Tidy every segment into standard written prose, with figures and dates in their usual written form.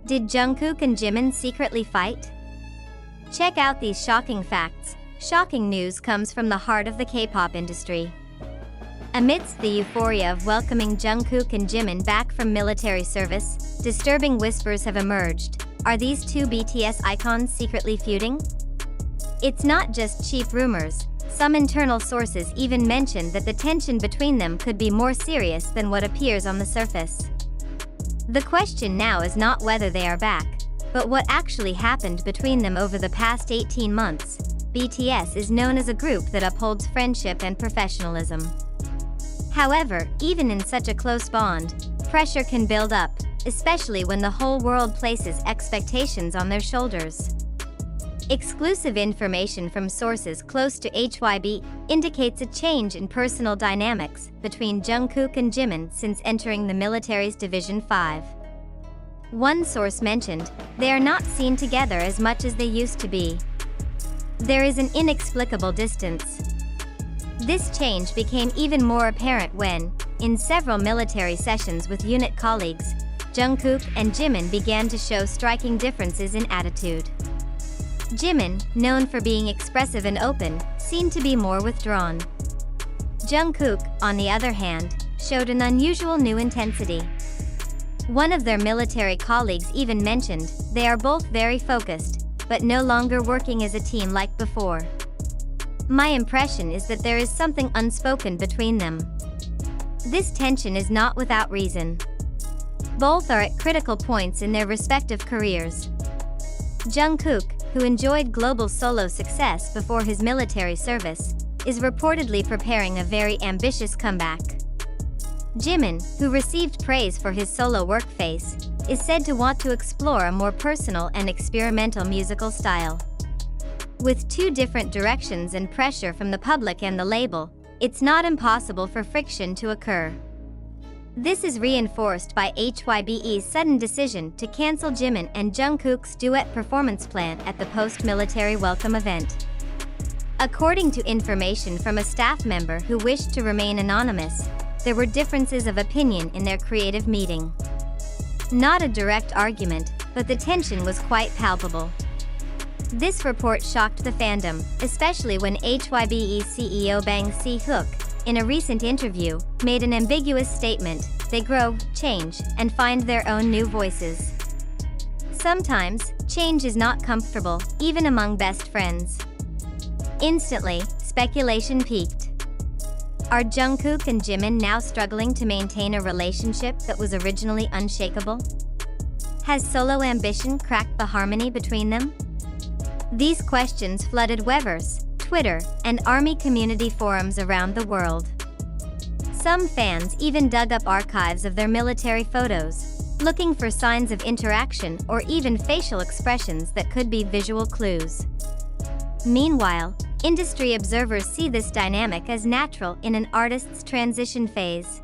Did Jungkook and Jimin secretly fight? Check out these shocking facts. Shocking news comes from the heart of the K-pop industry. Amidst the euphoria of welcoming Jungkook and Jimin back from military service, disturbing whispers have emerged. Are these two BTS icons secretly feuding? It's not just cheap rumors. Some internal sources even mention that the tension between them could be more serious than what appears on the surface. The question now is not whether they are back, but what actually happened between them over the past 18 months. BTS is known as a group that upholds friendship and professionalism. However, even in such a close bond, pressure can build up, especially when the whole world places expectations on their shoulders. Exclusive information from sources close to HYB indicates a change in personal dynamics between Jungkook and Jimin since entering the military's Division 5. One source mentioned, they are not seen together as much as they used to be. There is an inexplicable distance. This change became even more apparent when, in several military sessions with unit colleagues, Jungkook and Jimin began to show striking differences in attitude. Jimin, known for being expressive and open, seemed to be more withdrawn. Jungkook, on the other hand, showed an unusual new intensity. One of their military colleagues even mentioned, they are both very focused, but no longer working as a team like before. My impression is that there is something unspoken between them. This tension is not without reason. Both are at critical points in their respective careers. Jungkook, who enjoyed global solo success before his military service, is reportedly preparing a very ambitious comeback. Jimin, who received praise for his solo work phase, is said to want to explore a more personal and experimental musical style. With two different directions and pressure from the public and the label, it's not impossible for friction to occur. This is reinforced by HYBE's sudden decision to cancel Jimin and Jungkook's duet performance plan at the post-military welcome event. According to information from a staff member who wished to remain anonymous, there were differences of opinion in their creative meeting. Not a direct argument, but the tension was quite palpable. This report shocked the fandom, especially when HYBE CEO Bang Si-hook, in a recent interview, made an ambiguous statement: they grow, change, and find their own new voices. Sometimes, change is not comfortable, even among best friends. Instantly, speculation peaked. Are Jungkook and Jimin now struggling to maintain a relationship that was originally unshakable? Has solo ambition cracked the harmony between them? These questions flooded Weverse, Twitter, and ARMY community forums around the world. Some fans even dug up archives of their military photos, looking for signs of interaction or even facial expressions that could be visual clues. Meanwhile, industry observers see this dynamic as natural in an artist's transition phase.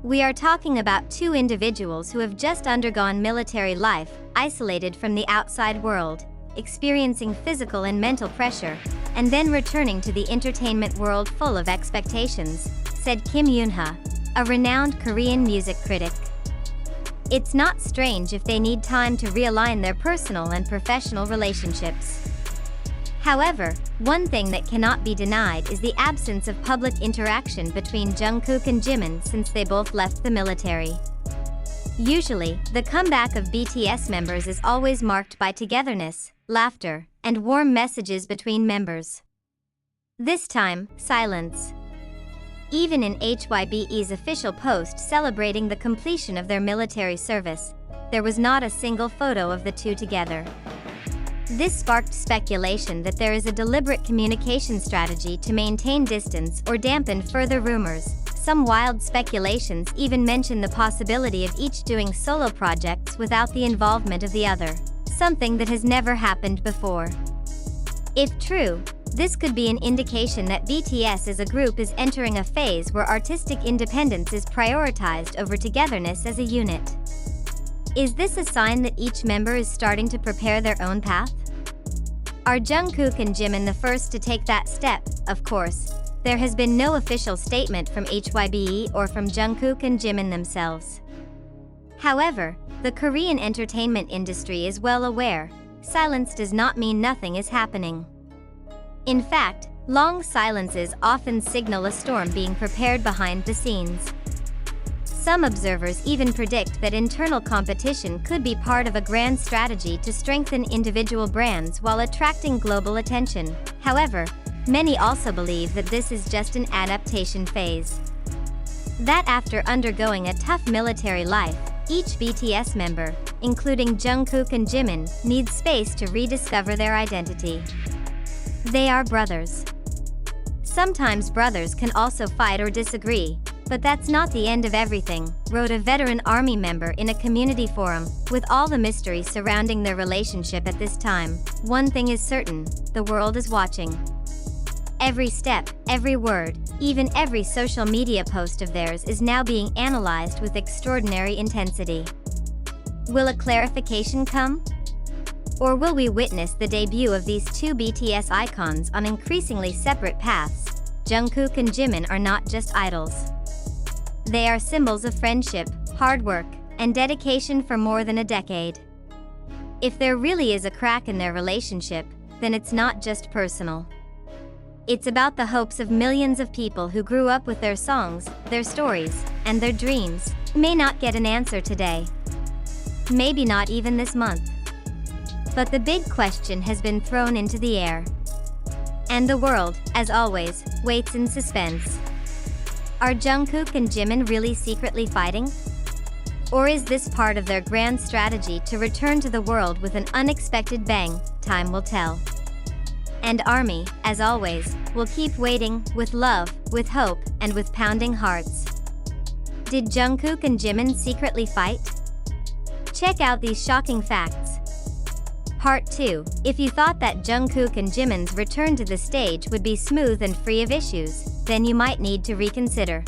We are talking about two individuals who have just undergone military life, isolated from the outside world, experiencing physical and mental pressure, and then returning to the entertainment world full of expectations, said Kim Yoon-ha, a renowned Korean music critic. It's not strange if they need time to realign their personal and professional relationships. However, one thing that cannot be denied is the absence of public interaction between Jungkook and Jimin since they both left the military. Usually, the comeback of BTS members is always marked by togetherness, laughter, and warm messages between members. This time, silence. Even in HYBE's official post celebrating the completion of their military service, there was not a single photo of the two together. This sparked speculation that there is a deliberate communication strategy to maintain distance or dampen further rumors. Some wild speculations even mention the possibility of each doing solo projects without the involvement of the other, something that has never happened before. If true, this could be an indication that BTS as a group is entering a phase where artistic independence is prioritized over togetherness as a unit. Is this a sign that each member is starting to prepare their own path? Are Jungkook and Jimin the first to take that step? Of course, there has been no official statement from HYBE or from Jungkook and Jimin themselves. However, the Korean entertainment industry is well aware, silence does not mean nothing is happening. In fact, long silences often signal a storm being prepared behind the scenes. Some observers even predict that internal competition could be part of a grand strategy to strengthen individual brands while attracting global attention. However, many also believe that this is just an adaptation phase. That after undergoing a tough military life, each BTS member, including Jungkook and Jimin, needs space to rediscover their identity. They are brothers. Sometimes brothers can also fight or disagree, but that's not the end of everything, wrote a veteran army member in a community forum. With all the mystery surrounding their relationship at this time, one thing is certain, the world is watching. Every step, every word, even every social media post of theirs is now being analyzed with extraordinary intensity. Will a clarification come? Or will we witness the debut of these two BTS icons on increasingly separate paths? Jungkook and Jimin are not just idols. They are symbols of friendship, hard work, and dedication for more than a decade. If there really is a crack in their relationship, then it's not just personal. It's about the hopes of millions of people who grew up with their songs, their stories, and their dreams. May not get an answer today. Maybe not even this month. But the big question has been thrown into the air. And the world, as always, waits in suspense. Are Jungkook and Jimin really secretly fighting? Or is this part of their grand strategy to return to the world with an unexpected bang? Time will tell. And ARMY, as always, will keep waiting, with love, with hope, and with pounding hearts. Did Jungkook and Jimin secretly fight? Check out these shocking facts. Part 2. If you thought that Jungkook and Jimin's return to the stage would be smooth and free of issues, then you might need to reconsider.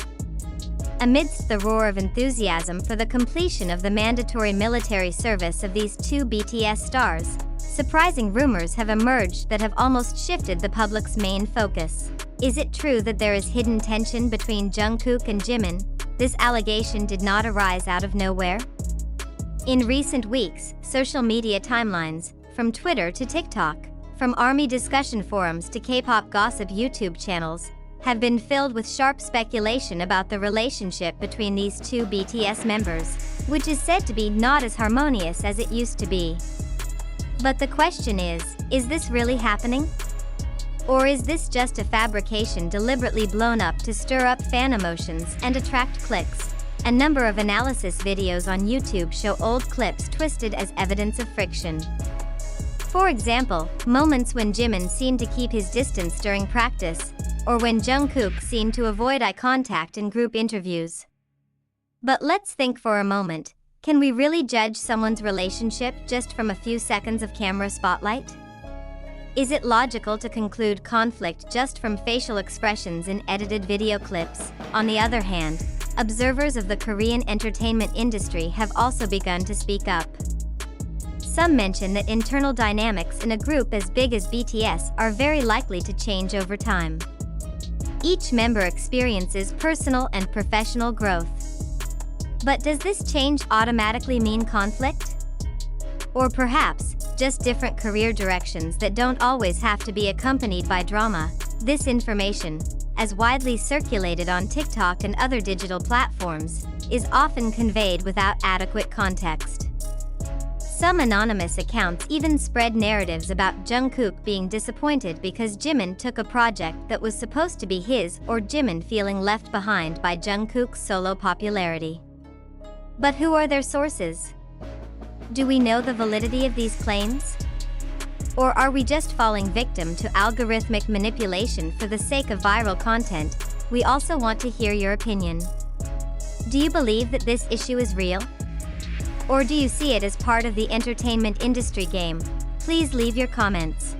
Amidst the roar of enthusiasm for the completion of the mandatory military service of these two BTS stars, surprising rumors have emerged that have almost shifted the public's main focus. Is it true that there is hidden tension between Jungkook and Jimin? This allegation did not arise out of nowhere. In recent weeks, social media timelines, from Twitter to TikTok, from ARMY discussion forums to K-pop gossip YouTube channels, have been filled with sharp speculation about the relationship between these two BTS members, which is said to be not as harmonious as it used to be. But the question is this really happening? Or is this just a fabrication deliberately blown up to stir up fan emotions and attract clicks? A number of analysis videos on YouTube show old clips twisted as evidence of friction. For example, moments when Jimin seemed to keep his distance during practice, or when Jungkook seemed to avoid eye contact in group interviews. But let's think for a moment. Can we really judge someone's relationship just from a few seconds of camera spotlight? Is it logical to conclude conflict just from facial expressions in edited video clips? On the other hand, observers of the Korean entertainment industry have also begun to speak up. Some mention that internal dynamics in a group as big as BTS are very likely to change over time. Each member experiences personal and professional growth. But does this change automatically mean conflict? Or perhaps, just different career directions that don't always have to be accompanied by drama? This information, as widely circulated on TikTok and other digital platforms, is often conveyed without adequate context. Some anonymous accounts even spread narratives about Jungkook being disappointed because Jimin took a project that was supposed to be his, or Jimin feeling left behind by Jungkook's solo popularity. But who are their sources? Do we know the validity of these claims? Or are we just falling victim to algorithmic manipulation for the sake of viral content? We also want to hear your opinion. Do you believe that this issue is real? Or do you see it as part of the entertainment industry game? Please leave your comments.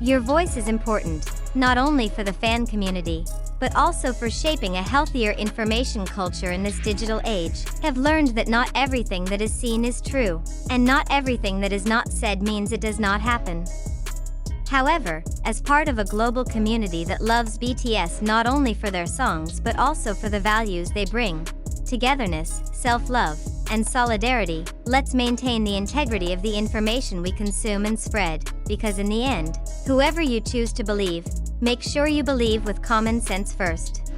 Your voice is important, not only for the fan community, but also for shaping a healthier information culture in this digital age. Have learned that not everything that is seen is true, and not everything that is not said means it does not happen. However, as part of a global community that loves BTS not only for their songs but also for the values they bring, togetherness, self-love, and solidarity, let's maintain the integrity of the information we consume and spread, because in the end, whoever you choose to believe, make sure you believe with common sense first.